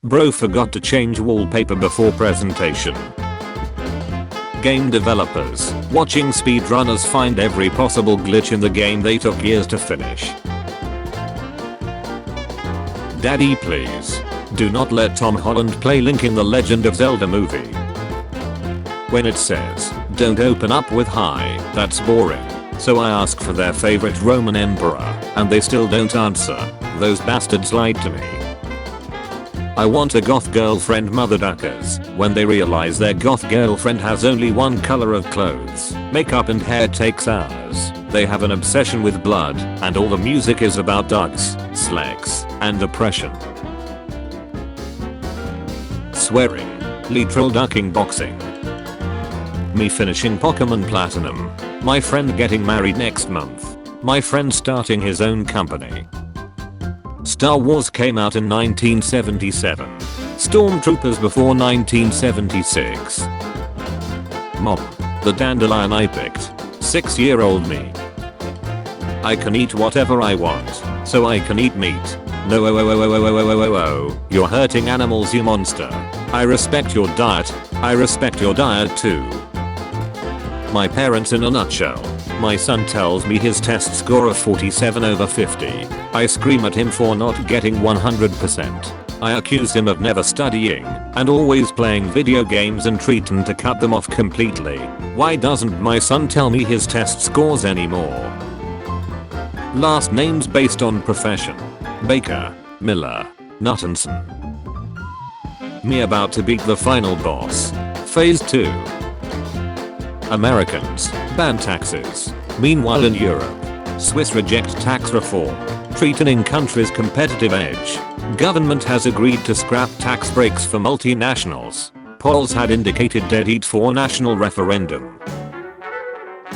Bro forgot to change wallpaper before presentation. Game developers watching speedrunners find every possible glitch in the game they took years to finish. Daddy, please do not let Tom Holland play Link in the Legend of Zelda movie. When it says, don't open up with hi, that's boring. So I ask for their favorite Roman emperor, and they still don't answer. Those bastards lied to me. I want a goth girlfriend, mother duckers. When they realize their goth girlfriend has only one color of clothes, makeup and hair takes hours. They have an obsession with blood, and all the music is about ducks, slacks, and depression. Swearing. Literal ducking boxing. Me finishing Pokemon Platinum. My friend getting married next month. My friend starting his own company. Star Wars came out in 1977. Stormtroopers before 1976. Mom. The dandelion I picked. 6-year-old me. I can eat whatever I want, so I can eat meat. No, you're hurting animals, you monster. I respect your diet. I respect your diet too. My parents in a nutshell. My son tells me his test score of 47/50. I scream at him for not getting 100%. I accuse him of never studying and always playing video games and threaten to cut them off completely. Why doesn't my son tell me his test scores anymore? Last names based on profession. Baker, Miller, Nuttenson. Me about to beat the final boss. Phase 2. Americans ban taxes. Meanwhile in Europe, Swiss reject tax reform, threatening country's competitive edge. Government has agreed to scrap tax breaks for multinationals. Polls had indicated dead heat for national referendum.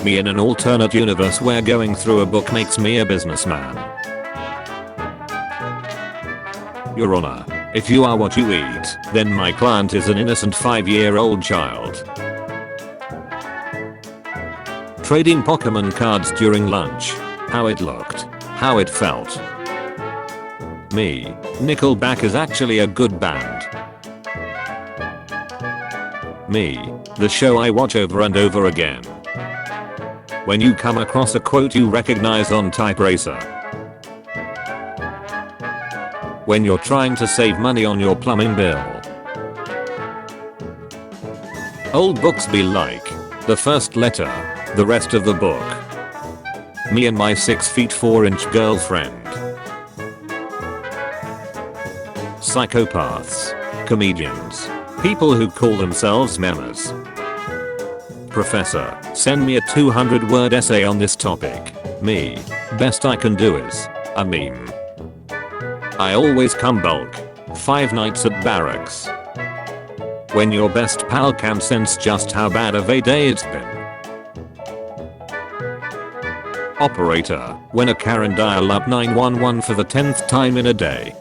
Me in an alternate universe where going through a book makes me a businessman. Your Honor, if you are what you eat, then my client is an innocent 5-year-old child. Trading Pokemon cards during lunch. How it looked. How it felt. Me. Nickelback is actually a good band. Me. The show I watch over and over again. When you come across a quote you recognize on Typeracer. When you're trying to save money on your plumbing bill. Old books be like. The first letter. The rest of the book. Me and my 6'4" girlfriend. Psychopaths. Comedians. People who call themselves memes. Professor, send me a 200-word essay on this topic. Me. Best I can do is a meme. I always come bulk. 5 nights at barracks. When your best pal can sense just how bad of a day it's been. Operator, when a Karen dial up 911 for the 10th time in a day.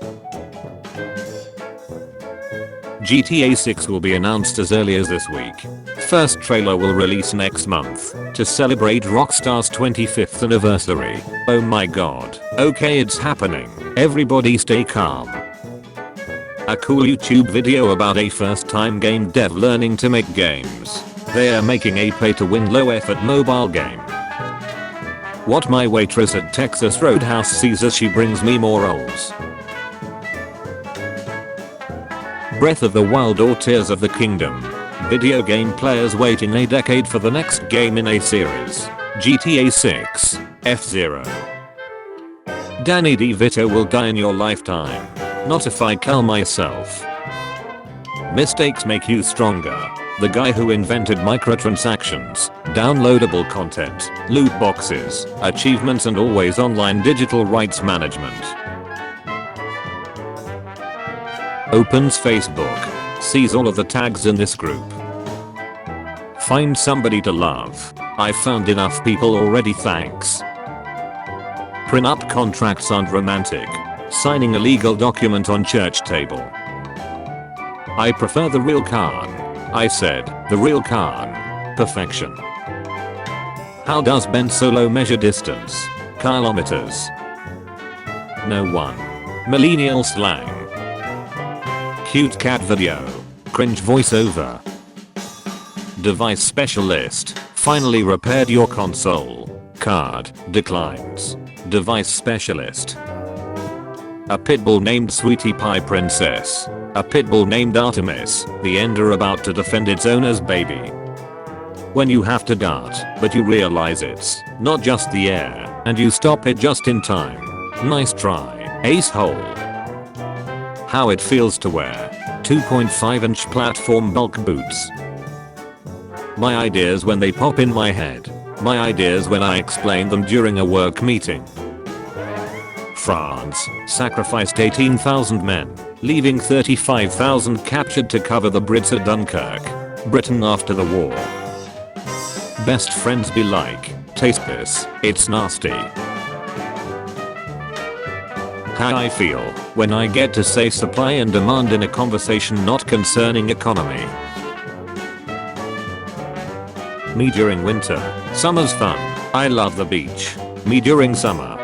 GTA 6 will be announced as early as this week. First trailer will release next month to celebrate Rockstar's 25th anniversary. Oh my god. Okay, it's happening. Everybody stay calm. A cool YouTube video about a first-time game dev learning to make games. They are making a pay-to-win low-effort mobile game. What my waitress at Texas Roadhouse sees as she brings me more rolls. Breath of the Wild or Tears of the Kingdom. Video game players waiting a decade for the next game in a series. GTA 6, F-Zero. Danny DeVito will die in your lifetime. Not if I kill myself. Mistakes make you stronger. The guy who invented microtransactions, downloadable content, loot boxes, achievements and always online digital rights management. Opens Facebook. Sees all of the tags in this group. Find somebody to love. I found enough people already, thanks. Prenup contracts aren't romantic. Signing a legal document on church table. I prefer the real Khan. I said, the real Khan. Perfection. How does Ben Solo measure distance? Kilometers. No one. Millennial slang. Cute cat video. Cringe voiceover. Device specialist. Finally repaired your console. Card declines. Device specialist. A pitbull named Sweetie Pie Princess. A pitbull named Artemis, the ender about to defend its owner's baby. When you have to dart, but you realize it's not just the air, and you stop it just in time. Nice try, ace hole. How it feels to wear 2.5-inch platform bulk boots. My ideas when they pop in my head. My ideas when I explain them during a work meeting. France sacrificed 18,000 men, leaving 35,000 captured to cover the Brits at Dunkirk, Britain after the war. Best friends be like, taste this, it's nasty. How I feel when I get to say supply and demand in a conversation not concerning economy. Me during winter. Summer's fun. I love the beach. Me during summer.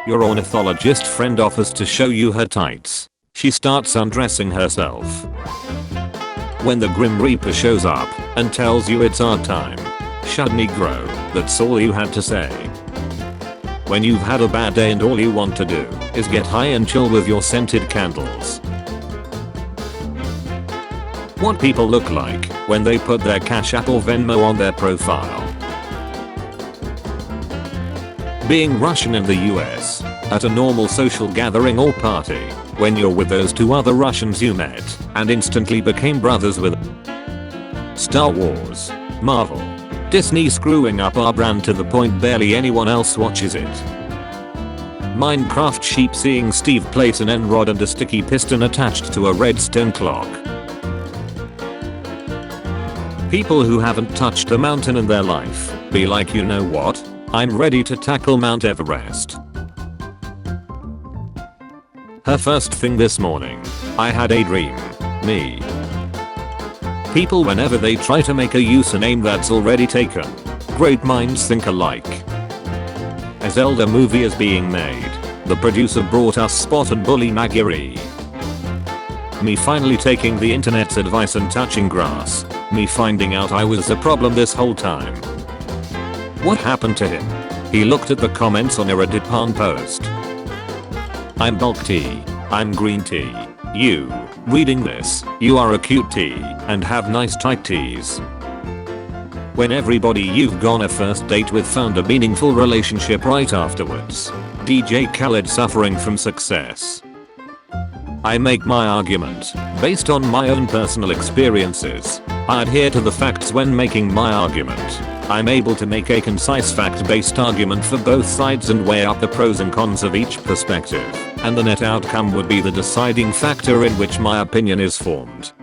Your ornithologist friend offers to show you her tights. She starts undressing herself. When the Grim Reaper shows up and tells you it's our time. Shut Negro, that's all you had to say. When you've had a bad day and all you want to do is get high and chill with your scented candles. What people look like when they put their Cash App or Venmo on their profile. Being Russian in the US at a normal social gathering or party when you're with those two other Russians you met and instantly became brothers with. Star Wars, Marvel, Disney screwing up our brand to the point barely anyone else watches it. Minecraft sheep seeing Steve place an end rod and a sticky piston attached to a redstone clock. People who haven't touched a mountain in their life be like, you know what? I'm ready to tackle Mount Everest. Her first thing this morning. I had a dream. Me. People whenever they try to make a username that's already taken. Great minds think alike. A Zelda movie is being made. The producer brought us Spot and Bully Magiri. Me finally taking the internet's advice and touching grass. Me finding out I was the problem this whole time. What happened to him? He looked at the comments on a Reddit pan post. I'm bulk tea. I'm green tea. You, reading this, you are a cute tea and have nice tight teas. When everybody you've gone a first date with found a meaningful relationship right afterwards. DJ Khaled suffering from success. I make my argument based on my own personal experiences. I adhere to the facts when making my argument. I'm able to make a concise fact-based argument for both sides and weigh up the pros and cons of each perspective, and the net outcome would be the deciding factor in which my opinion is formed.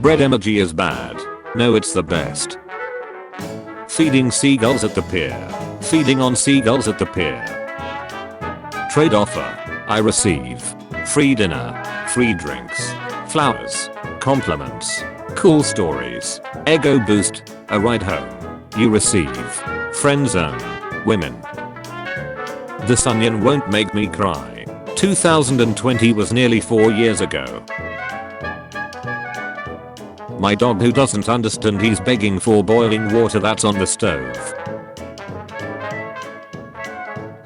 Bread emoji is bad. No, it's the best. Feeding seagulls at the pier. Feeding on seagulls at the pier. Trade offer. I receive. Free dinner. Free drinks. Flowers. Compliments. Cool stories. Ego boost. A ride home. You receive. Friend zone. Women. This onion won't make me cry. 2020 was nearly 4 years ago. My dog who doesn't understand he's begging for boiling water that's on the stove.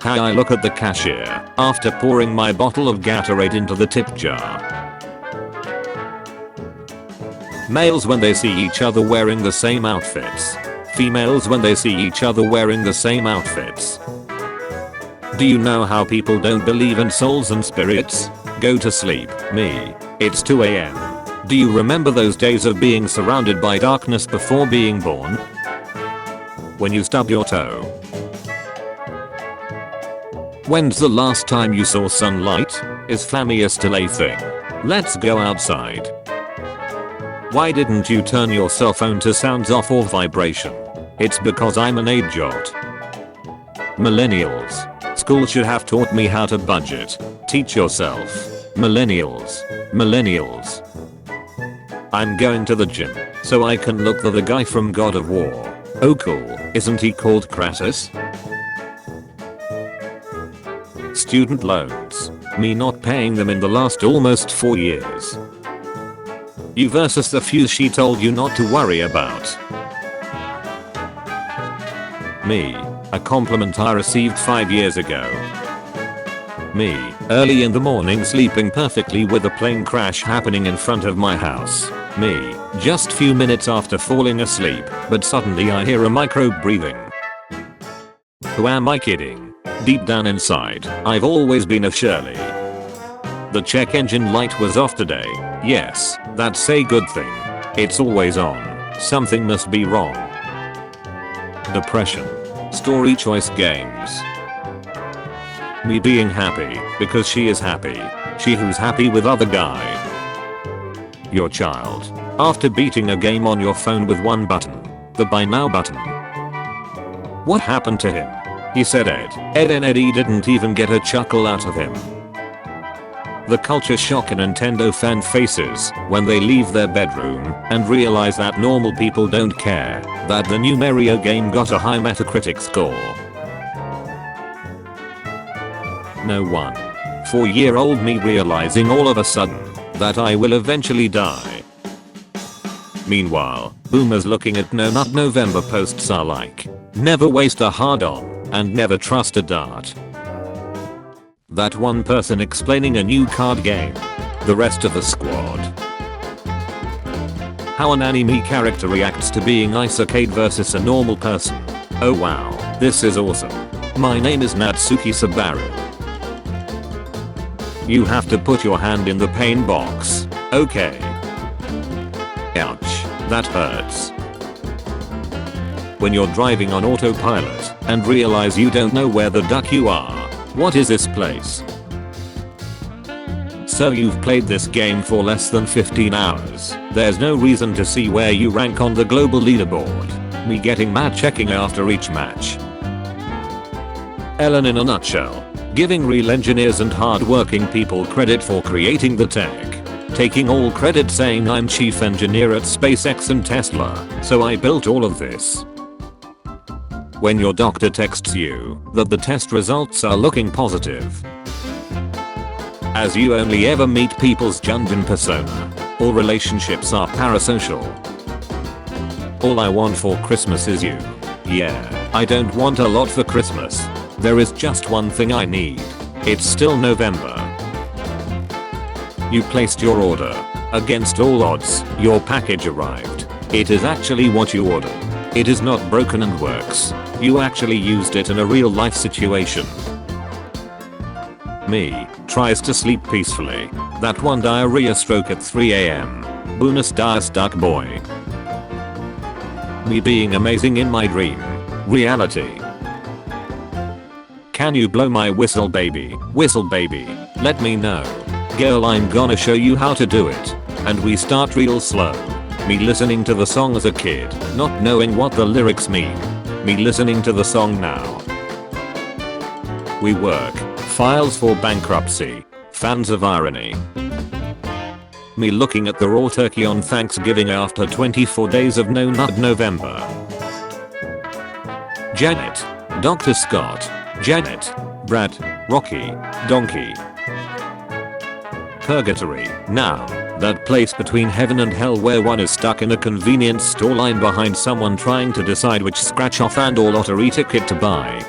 How I look at the cashier after pouring my bottle of Gatorade into the tip jar. Males when they see each other wearing the same outfits. Females when they see each other wearing the same outfits. Do you know how people don't believe in souls and spirits? Go to sleep. Me. It's 2 AM. Do you remember those days of being surrounded by darkness before being born? When you stub your toe. When's the last time you saw sunlight? Is Flamia still a thing? Let's go outside. Why didn't you turn your cell phone to sounds off or vibration? It's because I'm an idiot. Millennials. School should have taught me how to budget. Teach yourself. Millennials. Millennials. I'm going to the gym so I can look like the guy from God of War. Oh cool, isn't he called Kratos? Student loans. Me not paying them in the last almost 4 years. You versus the fuse she told you not to worry about. Me. A compliment I received 5 years ago. Me. Early in the morning sleeping perfectly with a plane crash happening in front of my house. Me. Just few minutes after falling asleep, but suddenly I hear a microbe breathing. Who am I kidding? Deep down inside, I've always been a Shirley. The check engine light was off today. Yes, that's a good thing. It's always on. Something must be wrong. Depression. Story choice games. Me being happy because she is happy. She who's happy with other guy. Your child. After beating a game on your phone with one button. The buy now button. What happened to him? He said Ed and Eddie didn't even get a chuckle out of him. The culture shock in Nintendo fan faces when they leave their bedroom and realize that normal people don't care that the new Mario game got a high Metacritic score. No one. 4-year-old me realizing all of a sudden that I will eventually die. Meanwhile, boomers looking at No Nut November posts are like, never waste a hard-on and never trust a dart. That one person explaining a new card game. The rest of the squad. How an anime character reacts to being isekai versus a normal person. Oh wow, this is awesome. My name is Natsuki Sabaru. You have to put your hand in the pain box. Okay. Ouch, that hurts. When you're driving on autopilot and realize you don't know where the duck you are. What is this place? So you've played this game for less than 15 hours. There's no reason to see where you rank on the global leaderboard. Me getting mad checking after each match. Ellen in a nutshell. Giving real engineers and hard-working people credit for creating the tech. Taking all credit saying I'm chief engineer at SpaceX and Tesla, so I built all of this. When your doctor texts you that the test results are looking positive. As you only ever meet people's Junjin persona. All relationships are parasocial. All I want for Christmas is you. Yeah, I don't want a lot for Christmas. There is just one thing I need. It's still November. You placed your order. Against all odds, your package arrived. It is actually what you ordered. It is not broken and works. You actually used it in a real life situation. Me tries to sleep peacefully. That one diarrhea stroke at 3 AM. Bonus dice duck boy. Me being amazing in my dream. Reality. Can you blow my whistle baby? Whistle baby. Let me know. Girl, I'm gonna show you how to do it. And we start real slow. Me listening to the song as a kid, not knowing what the lyrics mean. Me listening to the song now. We work. Files for bankruptcy. Fans of irony. Me looking at the raw turkey on Thanksgiving after 24 days of No Nut November. Janet. Dr. Scott. Janet. Brad. Rocky. Donkey. Purgatory. Now. That place between heaven and hell where one is stuck in a convenience store line behind someone trying to decide which scratch off and or lottery ticket to buy.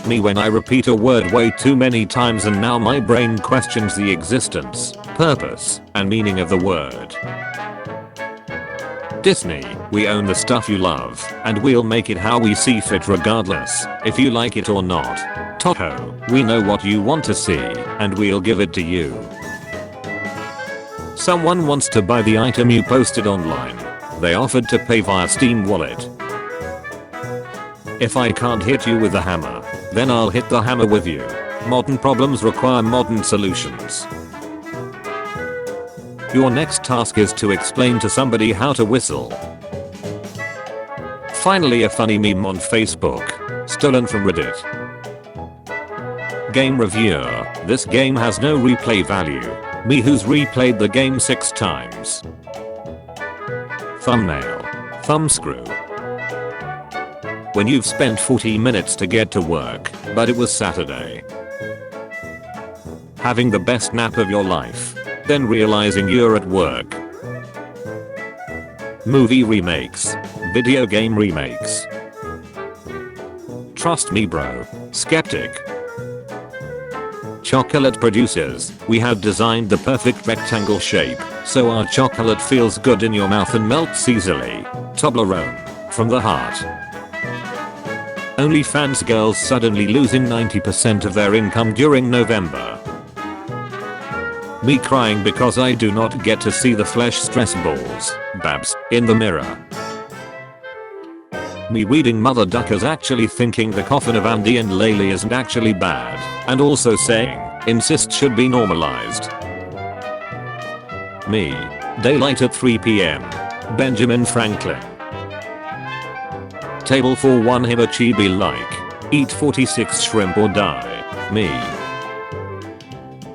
Me when I repeat a word way too many times and now my brain questions the existence, purpose, and meaning of the word. Disney, we own the stuff you love, and we'll make it how we see fit regardless, if you like it or not. Toho, we know what you want to see, and we'll give it to you. Someone wants to buy the item you posted online. They offered to pay via Steam Wallet. If I can't hit you with the hammer, then I'll hit the hammer with you. Modern problems require modern solutions. Your next task is to explain to somebody how to whistle. Finally a funny meme on Facebook, stolen from Reddit. Game reviewer, this game has no replay value. Me who's replayed the game 6 times. Thumbnail. Thumbscrew. When you've spent 40 minutes to get to work, but it was Saturday. having the best nap of your life, then realizing you're at work. Movie remakes, video game remakes. Trust me bro, skeptic. Chocolate producers, we have designed the perfect rectangle shape, so our chocolate feels good in your mouth and melts easily. Toblerone, from the heart. OnlyFans girls suddenly losing 90% of their income during November. Me crying because I do not get to see the flesh stress balls, babs, in the mirror. Me weeding mother duckers actually thinking the coffin of Andy and Laylee isn't actually bad, and also saying, incest should be normalized. Me. Daylight at 3 PM. Benjamin Franklin. Table for one hibachi like. Eat 46 shrimp or die. Me.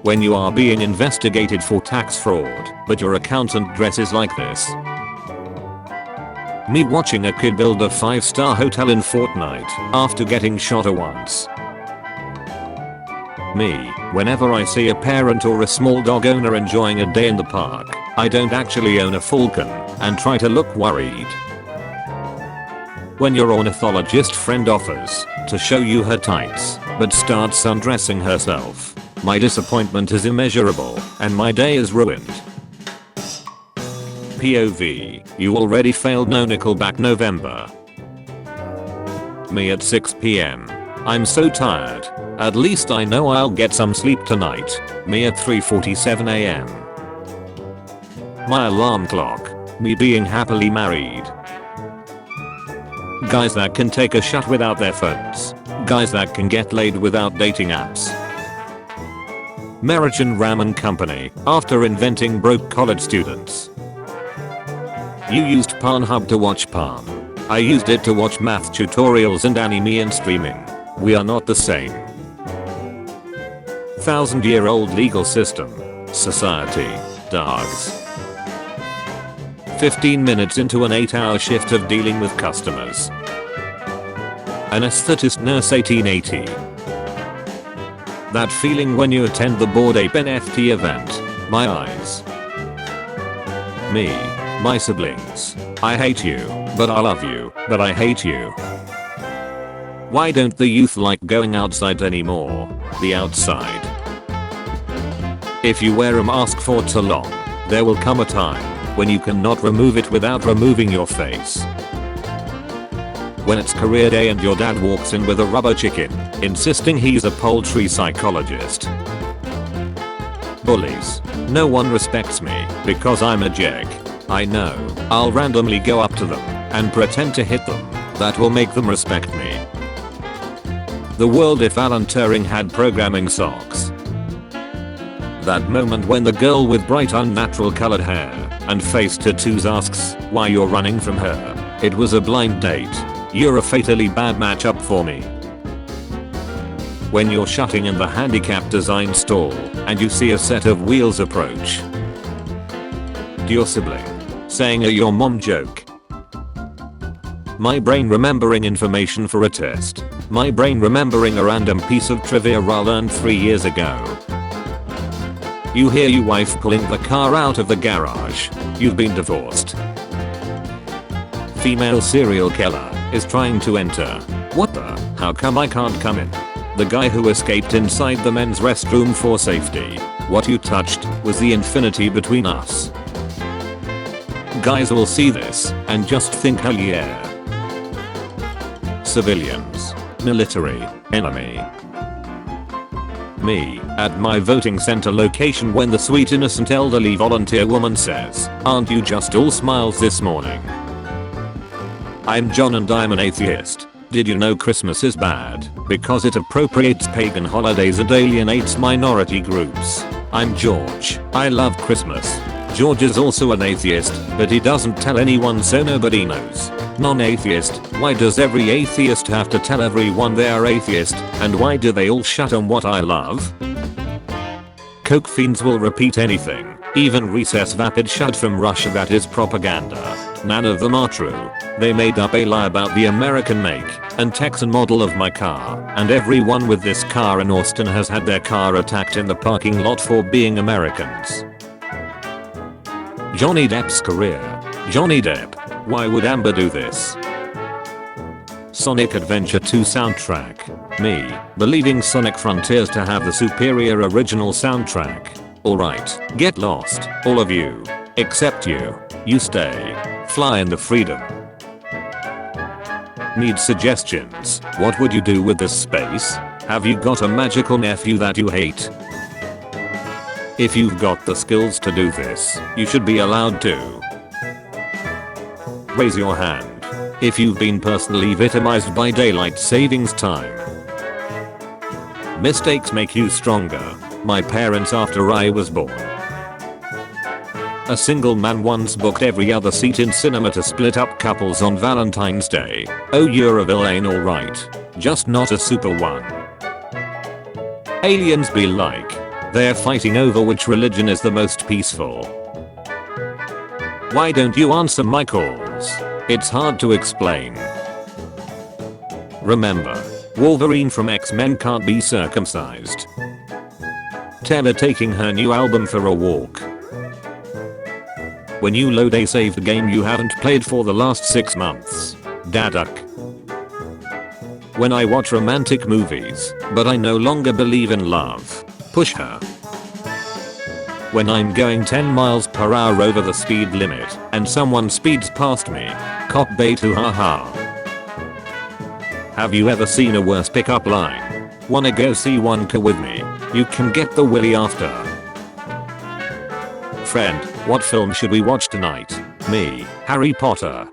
When you are being investigated for tax fraud, but your accountant dresses like this. Me watching a kid build a 5-star hotel in Fortnite after getting shot once. Me, whenever I see a parent or a small dog owner enjoying a day in the park, I don't actually own a falcon and try to look worried. When your ornithologist friend offers to show you her tights, but starts undressing herself, my disappointment is immeasurable and my day is ruined. POV, you already failed no Nickelback November. Me at 6 PM. I'm so tired. At least I know I'll get some sleep tonight. Me at 3:47 AM. My alarm clock. Me being happily married. Guys that can take a shot without their phones. Guys that can get laid without dating apps. American Ramen Company, after inventing broke college students. You used Pornhub to watch porn. I used it to watch math tutorials and anime and streaming. We are not the same. 1,000-year-old legal system. Society. Dogs. 15 minutes into an 8-hour shift of dealing with customers. Anesthetist nurse 1880. That feeling when you attend the Bored Ape NFT event. My eyes. Me. My siblings. I hate you, but I love you, but I hate you. Why don't the youth like going outside anymore? The outside. If you wear a mask for too long, there will come a time when you cannot remove it without removing your face. When it's career day and your dad walks in with a rubber chicken, insisting he's a poultry psychologist. Bullies. No one respects me because I'm a jag. I know, I'll randomly go up to them and pretend to hit them. That will make them respect me. The world if Alan Turing had programming socks. That moment when the girl with bright unnatural colored hair and face tattoos asks why you're running from her. It was a blind date. You're a fatally bad matchup for me. When you're shutting in the handicap design stall and you see a set of wheels approach. Your sibling. Saying a your mom joke. My brain remembering information for a test. My brain remembering a random piece of trivia I learned 3 years ago. You hear your wife pulling the car out of the garage. You've been divorced. Female serial killer is trying to enter. What the? How come I can't come in? The guy who escaped inside the men's restroom for safety. What you touched was the infinity between us. Guys will see this and just think hell yeah. Civilians. Military. Enemy. Me, at my voting center location when the sweet innocent elderly volunteer woman says, "Aren't you just all smiles this morning?" I'm John and I'm an atheist. Did you know Christmas is bad because it appropriates pagan holidays and alienates minority groups? I'm George. I love Christmas. George is also an atheist, but he doesn't tell anyone so nobody knows. Non-atheist, why does every atheist have to tell everyone they are atheist, and why do they all shut on what I love? Coke fiends will repeat anything, even recess vapid shut from Russia that is propaganda. None of them are true. They made up a lie about the American make and Texan model of my car, and everyone with this car in Austin has had their car attacked in the parking lot for being Americans. Johnny Depp's career. Johnny Depp. Why would Amber do this? Sonic Adventure 2 soundtrack. Me, believing Sonic Frontiers to have the superior original soundtrack. Alright, get lost, all of you. Except you. You stay. Fly in the freedom. Need suggestions? What would you do with this space? Have you got a magical nephew that you hate? If you've got the skills to do this, you should be allowed to. Raise your hand if you've been personally victimized by daylight savings time. Mistakes make you stronger. My parents after I was born. A single man once booked every other seat in cinema to split up couples on Valentine's Day. Oh, you're a villain, alright. Just not a super one. Aliens be like. They're fighting over which religion is the most peaceful. Why don't you answer my calls? It's hard to explain. Remember, Wolverine from X-Men can't be circumcised. Taylor taking her new album for a walk. When you load a saved game you haven't played for the last 6 months. Daduck. When I watch romantic movies, but I no longer believe in love. Push her. When I'm going 10 miles per hour over the speed limit and someone speeds past me. Cop bait, haha. Have you ever seen a worse pickup line? Wanna go see Wonka with me? You can get the willy after. Friend, what film should we watch tonight? Me, Harry Potter.